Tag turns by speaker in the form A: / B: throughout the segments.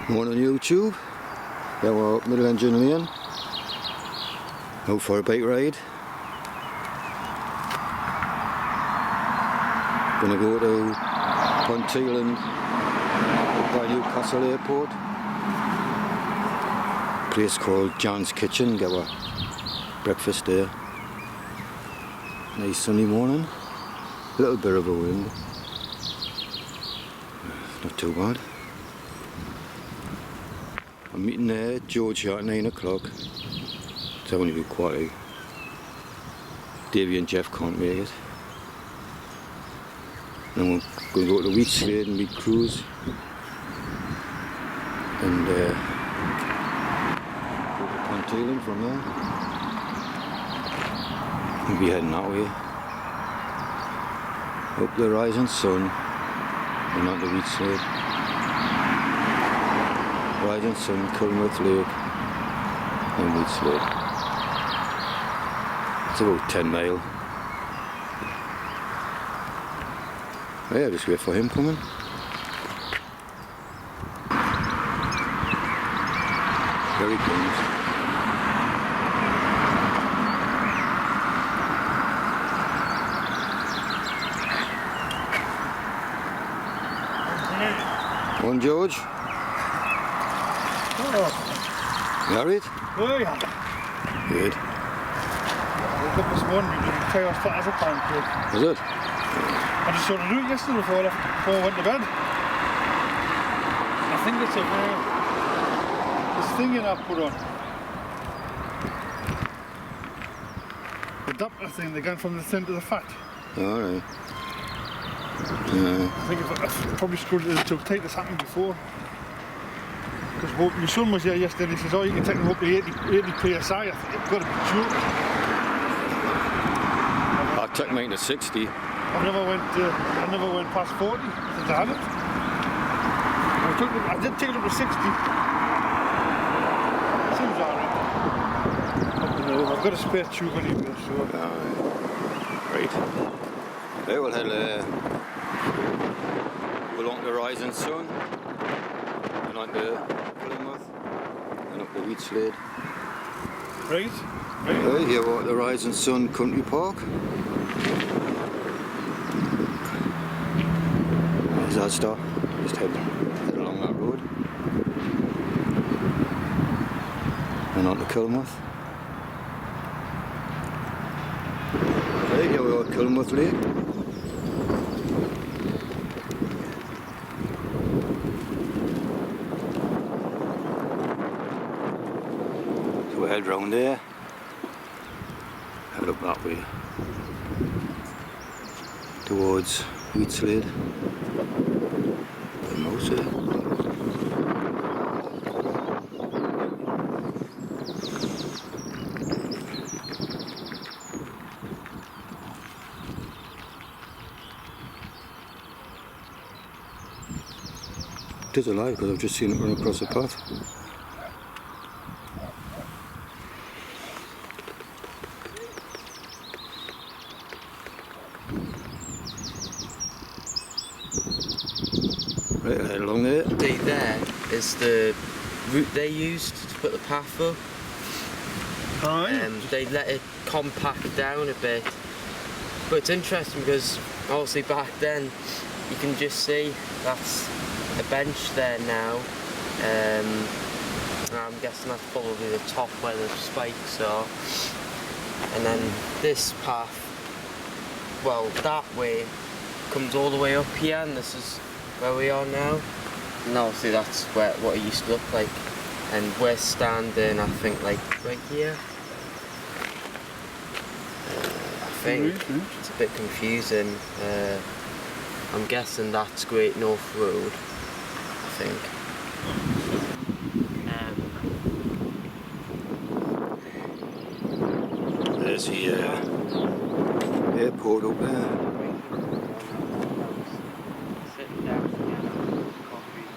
A: One on YouTube. Yeah, we're up Middle Engine Lane. Out for a bike ride. Gonna go to Ponteland by Newcastle Airport. Place called John's Kitchen. Get our breakfast there. Nice sunny morning. A little bit of a wind. Not too bad. I'm meeting George here at 9 o'clock. It's only be quite. Davey and Jeff can't make it. Then we're going to go to the wheat slade and meet CRUZ. And go to Ponteland from there. We'll be heading that way. Up the rising sun and on the wheat slade. Rising sun, Culmouth Lake and wheat slade. It's about 10 miles. Oh yeah, just wait for him coming. There he comes. One George.
B: Oh.
A: Married?
B: Oh yeah.
A: Good.
B: I woke up this morning and chaos flat as a pancake.
A: Is it?
B: I just sort of do it yesterday before I went to bed. I think it's a this thing I put on. The Doppler thing, they go from the thin to the fat.
A: Alright.
B: I think I probably screwed it too tight. This happened before. Because my son was here yesterday and he says, oh, you can take them up to 80 psi. I think you've got to be joking.
A: I took mine to 60.
B: I never went past 40 since I had it. I did take it up to 60. Seems alright. I've got a spare tube anyway, so.
A: Right. Okay, we'll head along the rising sun and on to Plymouth and up the wheat slade.
B: Right?
A: Right, here we're at the Rising Sun Country Park. There's our stop. Just head along that road. And on to Culmouth. Right, here we are at Culmouth Lake. So we'll head round there. Head up that way. Towards wheat slade. The mouse there. It is alive because I've just seen it run across the path. Right, head along there.
C: There is the route they used to put the path up. They let it compact down a bit. But it's interesting because obviously back then you can just see that's a bench there now. I'm guessing that's probably the top where the spikes are. And then this path, well, that way comes all the way up here, and this is where we are now. And obviously that's what it used to look like. And we're standing, I think, like right here. I think it's a bit confusing. I'm guessing that's Great North Road, I think.
A: There's the airport up there.
C: Sitting down together, coffee.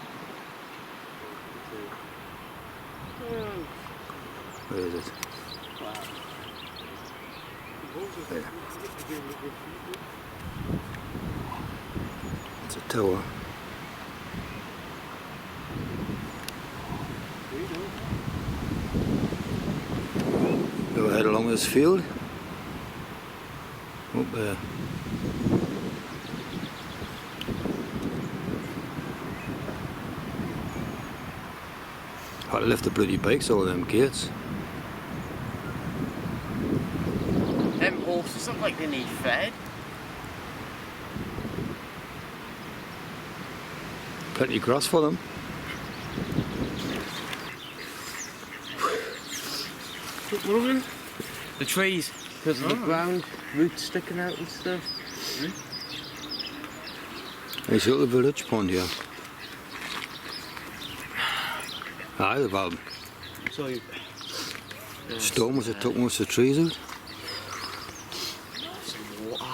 A: Where is it? There. It's a tower. this field. Up there. Had to lift the bloody bikes over them gates.
C: Them horses look like they need fed.
A: Plenty of grass for them.
B: What are we?
C: The trees, because of the ground, roots sticking out and stuff.
A: It's a little village pond here. Aye, they've had
C: So
A: storms that took most of the trees out.
C: some water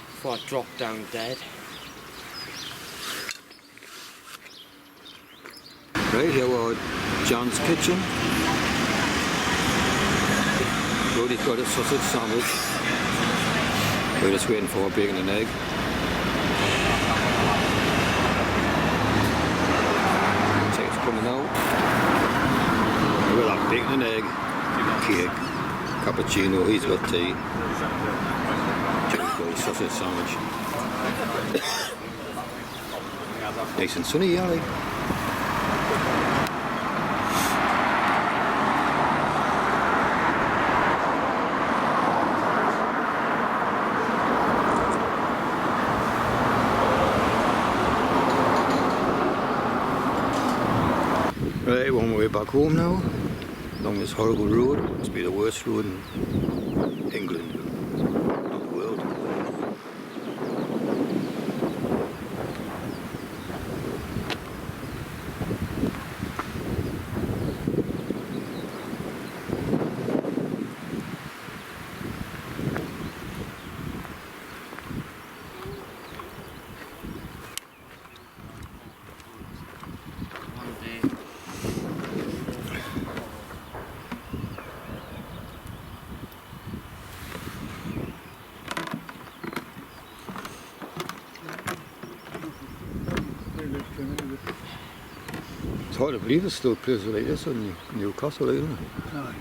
C: before I drop down dead.
A: Right, here we're at John's kitchen. Brody's got a sausage sandwich. We're just waiting for a bacon and egg. So it's coming out. We've got bacon and egg, cake, cappuccino, he's got tea. John's got his sausage sandwich. Nice and sunny, yeah, like. Right, we're on our way back home now, along this horrible road. Must be the worst road in England, not the world. It's hard to believe there's still places like this in Newcastle, isn't it?
B: Aye.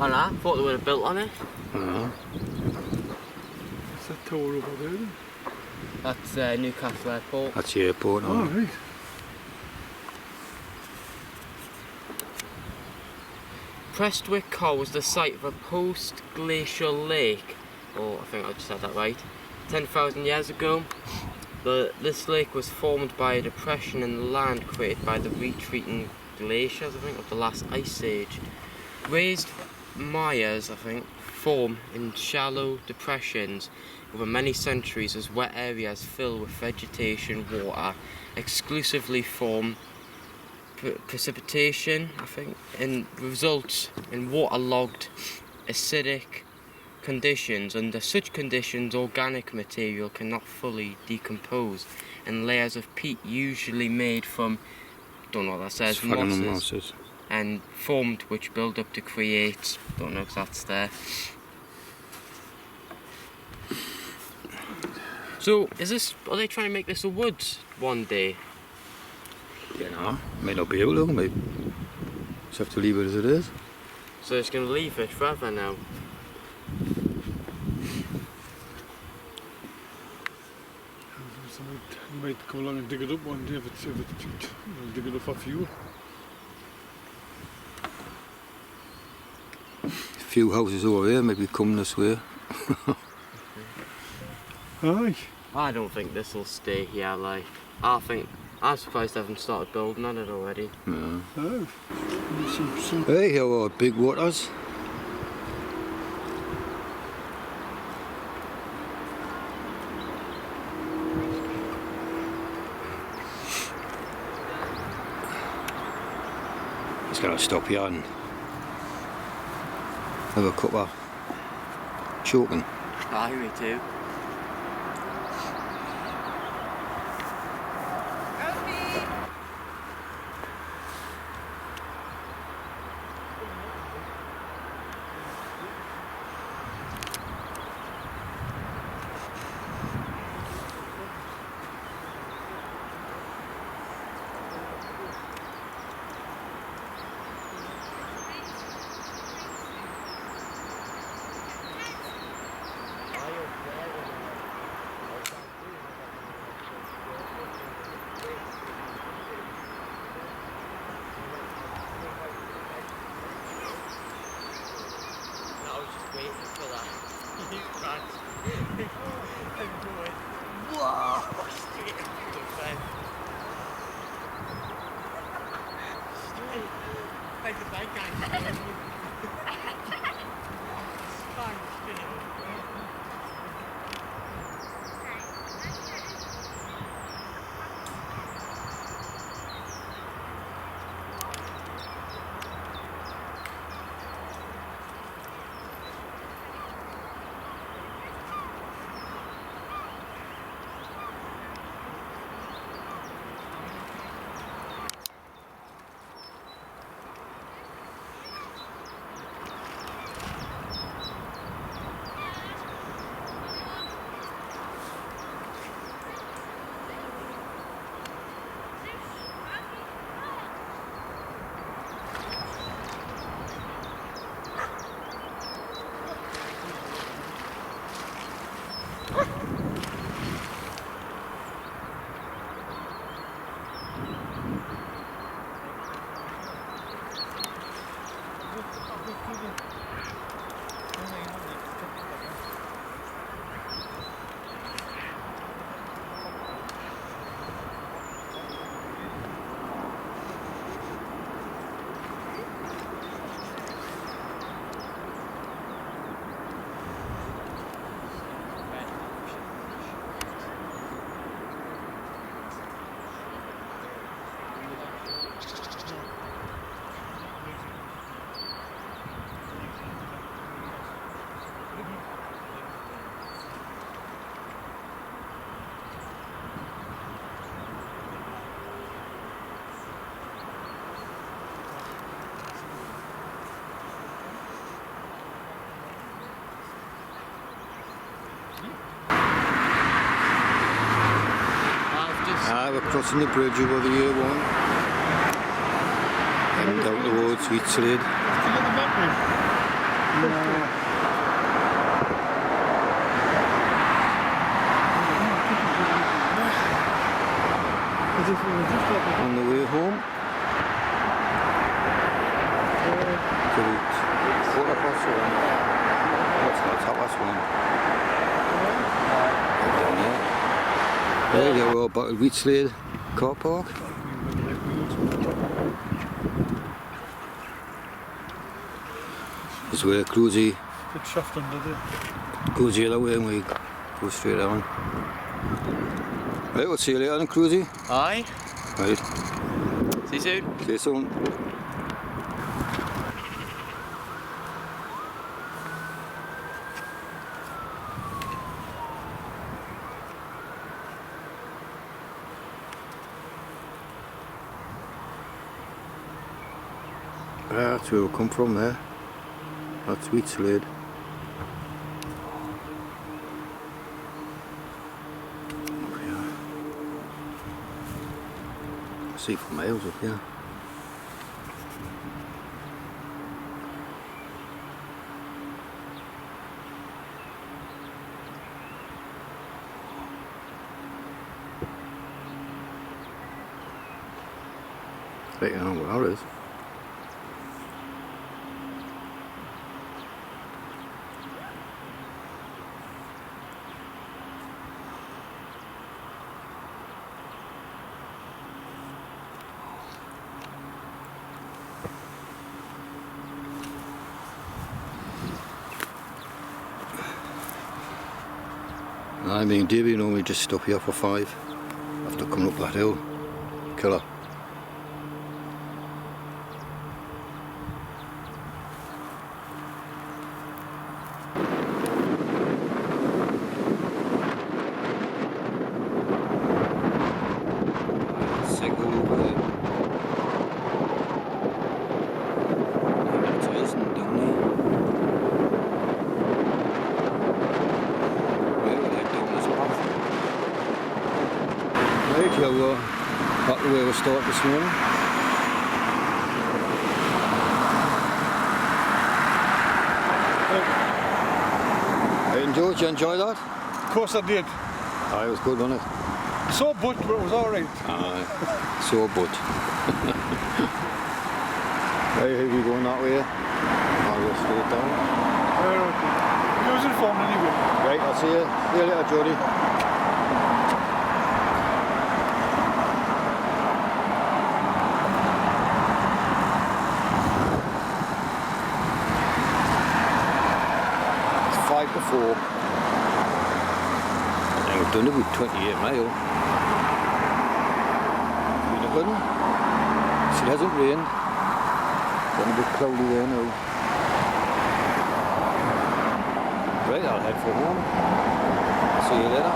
C: I know, thought they would have built on it.
B: It's that tower over there then?
C: That's Newcastle Airport.
A: That's the airport now.
B: Oh, right.
C: Prestwick was the site of a post-glacial lake, or I think I just said that right, 10,000 years ago. This lake was formed by a depression in the land created by the retreating glaciers, I think, of the last ice age. Raised mires, I think, form in shallow depressions over many centuries as wet areas fill with vegetation, water, exclusively form precipitation, I think, and results in waterlogged, acidic conditions. Under such conditions, organic material cannot fully decompose, and layers of peat, usually made from, don't know what that says, mosses, and formed, which build up to create, don't know if that's there. So, are they trying to make this a woods one day?
A: You know, may not be able to, maybe just have to leave it as it is.
C: So it's going to leave it forever now.
B: You might come along and dig it up one day if it's dig it up for fuel.
A: A few houses over here maybe come this way.
B: Aye.
C: I don't think this will stay here, like, I'm surprised they haven't started building on it already.
A: Yeah.
B: Oh. Some
A: Hey, here are big waters. Just gonna stop here and have a cup of choking.
C: Aye, me too.
A: We're crossing the bridge over the A1 and down the road, Sweet Slade. On the way home, quarter past 1. What's that? Half past 1. Down there. There you go, back at Wheat Slade car park. This way, CRUZ
B: It's soft under there.
A: goes the other way and we go straight on. Right, we'll see you later then, CRUZ.
C: Aye.
A: Right,
C: See you soon.
A: see you soon. That's where we'll come from there. That's Wheat Slade. Up here. See for miles up here. Right, you know where it is. I mean, Davey normally just stop here for 5 after coming up that hill. Killer. Signal over there. Advertising down there. Right, here we're back to where we started this morning. Hey, George, you enjoy that?
B: Of course I did.
A: Aye, it was good, wasn't it?
B: So but it was alright.
A: Aye, so but. Right, here we going that way. I'll go straight down.
B: Okay. Give us a phone anyway.
A: Right, I'll see you later, Jody. It's 5 to 4. And we've done it with 28 mile. Good. It hasn't rained. It's a bit cloudy there now. Right, I'll head for home. See you later.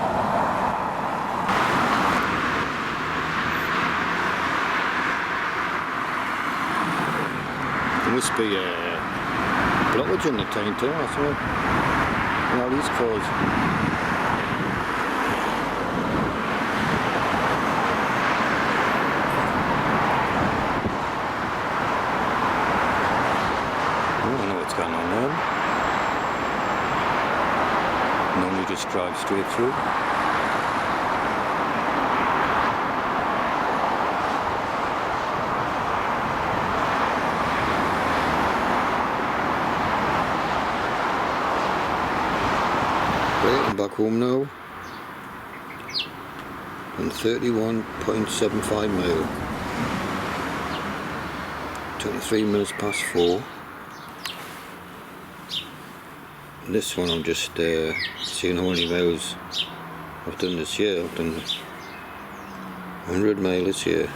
A: There must be a blockage in the town too, I thought. And all these cars. Going on there. Normally just drive straight through. Right, I'm back home now. On 31.75 mile. 23 minutes past 4. This one I'm just seeing how many miles I've done this year. I've done 100 miles this year.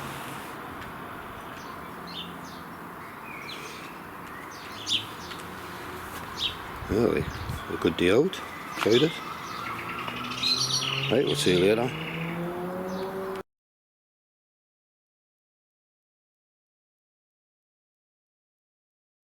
A: Really, a good day out. Tried it. Right, we'll see you later.